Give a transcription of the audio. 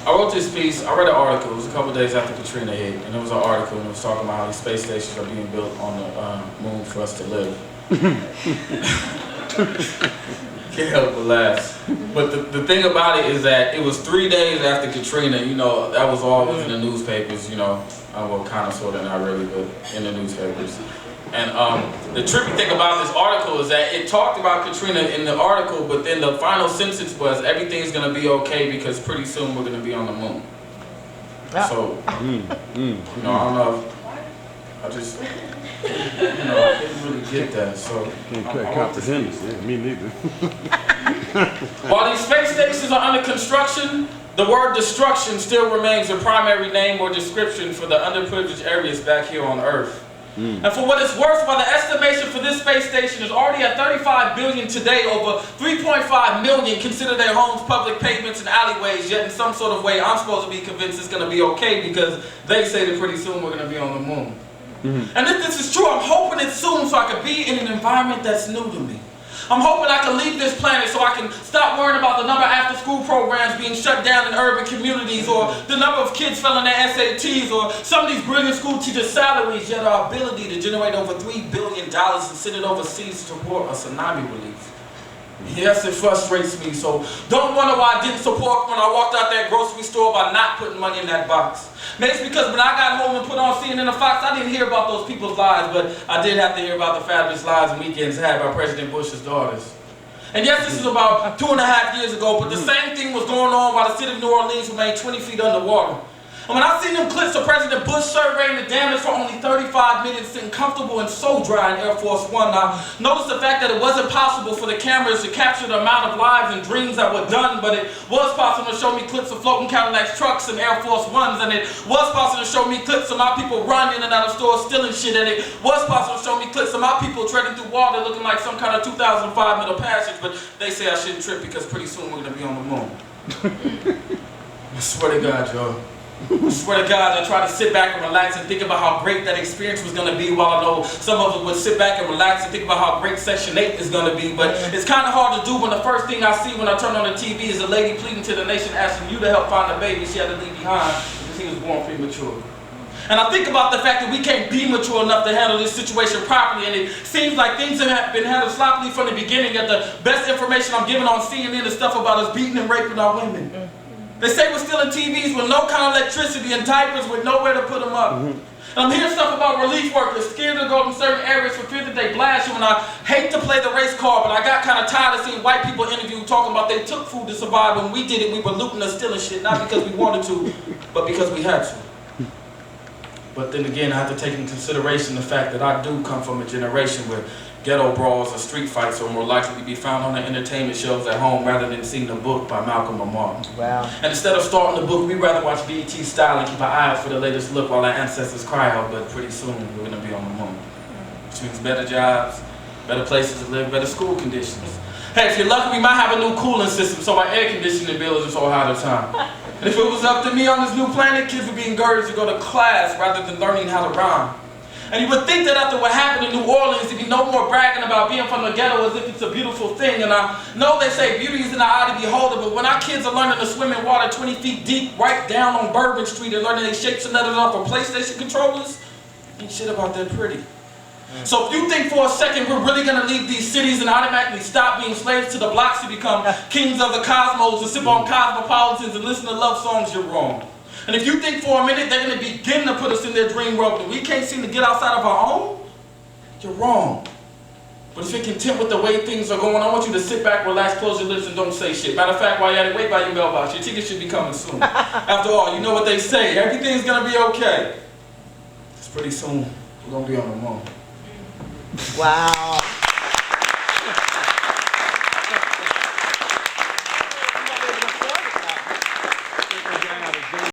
I wrote this piece, I read an article, it was a couple of days after Katrina hit, and it was an article and it was talking about how these space stations are being built on the moon for us to live. Can't help but laugh. But the thing about it is that it was 3 days after Katrina, you know, that was all in the newspapers, you know, well, kind of, sort of, not really, but in the newspapers. And the trippy thing about this article is that it talked about Katrina in the article, but then the final sentence was everything's going to be okay because pretty soon we're going to be on the moon. Yeah. So, you know, I don't know. I just, you know, I didn't really get that. So, can't comprehend this. Yeah, me neither. While these space stations are under construction, the word destruction still remains a primary name or description for the underprivileged areas back here on Earth. And for what it's worth, while the estimation for this space station is already at $35 billion today, over 3.5 million consider their homes public pavements and alleyways, yet in some sort of way I'm supposed to be convinced it's going to be okay because they say that pretty soon we're going to be on the moon. And if this is true, I'm hoping it's soon so I can be in an environment that's new to me. I'm hoping I can leave this planet so I can stop worrying about the number of after-school programs being shut down in urban communities, or the number of kids failing their SATs, or some of these brilliant school teachers' salaries, yet our ability to generate over $3 billion and send it overseas to support a tsunami relief. Yes, it frustrates me, so don't wonder why I didn't support when I walked out that grocery store by not putting money in that box. Maybe it's because when I got home and put on CNN and Fox, I didn't hear about those people's lives, but I did have to hear about the fabulous lives and weekends had by President Bush's daughters. And yes, this is about 2.5 years ago, but the same thing was going on while the city of New Orleans remained 20 feet underwater. And when I seen them clips of President Bush surveying the damage for only 35 minutes, sitting comfortable and so dry in Air Force One, I noticed the fact that it wasn't possible for the cameras to capture the amount of lives and dreams that were done, but it was possible to show me clips of floating Cadillacs, trucks, and Air Force Ones, and it was possible to show me clips of my people running in and out of stores stealing shit, and it was possible to show me clips of my people treading through water looking like some kind of 2005 Middle Passage, but they say I shouldn't trip because pretty soon we're going to be on the moon. I swear to God, y'all. I swear to God, I try to sit back and relax and think about how great that experience was going to be, while I know some of us would sit back and relax and think about how great Section 8 is going to be, but it's kind of hard to do when the first thing I see when I turn on the TV is a lady pleading to the nation asking you to help find a baby she had to leave behind because he was born premature. And I think about the fact that we can't be mature enough to handle this situation properly, and it seems like things have been handled sloppily from the beginning, yet the best information I'm giving on CNN is stuff about us beating and raping our women. They say we're stealing TVs with no kind of electricity and diapers with nowhere to put them up. And I'm hearing stuff about relief workers scared to go in certain areas for fear that they blast you, and I hate to play the race card, but I got kind of tired of seeing white people interviewed talking about they took food to survive. When we did it, we were looting and stealing shit, not because we wanted to, but because we had to. But then again, I have to take into consideration the fact that I do come from a generation where ghetto brawls or street fights are more likely to be found on the entertainment shelves at home rather than seeing a book by Malcolm or Martin. Wow. And instead of starting the book, we'd rather watch BET Style and keep an eye out for the latest look while our ancestors cry out, but pretty soon we're going to be on the moon. Which means better jobs, better places to live, better school conditions. Hey, if you're lucky, we might have a new cooling system so our air conditioning bill isn't so high all the time. And if it was up to me on this new planet, kids would be encouraged to go to class rather than learning how to rhyme. And you would think that after what happened in New Orleans, there'd be no more bragging about being from the ghetto as if it's a beautiful thing. And I know they say beauty is in the eye of the beholder, but when our kids are learning to swim in water 20 feet deep right down on Bourbon Street and learning their shapes and letters off of PlayStation controllers, ain't shit about that pretty. So if you think for a second we're really going to leave these cities and automatically stop being slaves to the blocks to become kings of the cosmos and sip on cosmopolitans and listen to love songs, you're wrong. And if you think for a minute they're going to begin to put us in their dream world and we can't seem to get outside of our own, you're wrong. But if you're content with the way things are going, I want you to sit back, relax, close your lips, and don't say shit. Matter of fact, while you're at it, wait by your mailbox. Your ticket should be coming soon. After all, you know what they say. Everything's going to be okay. It's pretty soon we're going to be on the moon. Wow.